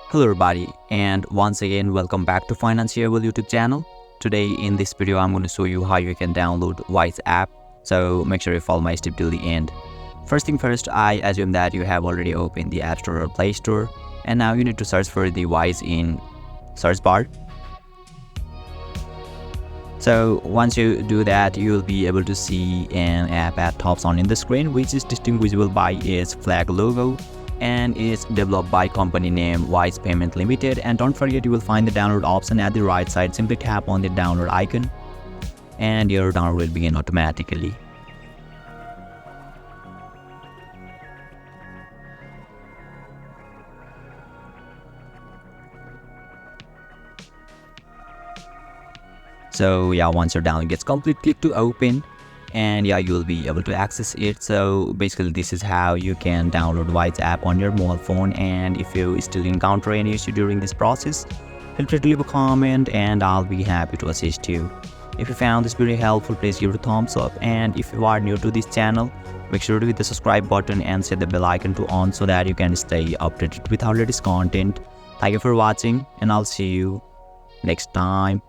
Hello everybody, and once again welcome back to Financiable YouTube channel. Today in this video I'm going to show you how you can download Wise app. So make sure you follow my step till the end. First thing first, I assume that you have already opened the App Store or Play Store, and now you need to search for the Wise in search bar. So once you do that, you will be able to see an app at top on in the screen, which is distinguishable by its flag logo and is developed by company name Wise Payment Limited. And don't forget, you will find the download option at the right side. Simply tap on the download icon and your download will begin automatically. So yeah, once your download gets complete, click to open and yeah, you will be able to access it. So basically this is how you can download Wise app on your mobile phone. And if you still encounter any issue during this process, feel free to leave a comment and I'll be happy to assist you. If you found this video helpful, please give it a thumbs up, and if you are new to this channel, make sure to hit the subscribe button and set the bell icon to on so that you can stay updated with our latest content. Thank you for watching and I'll see you next time.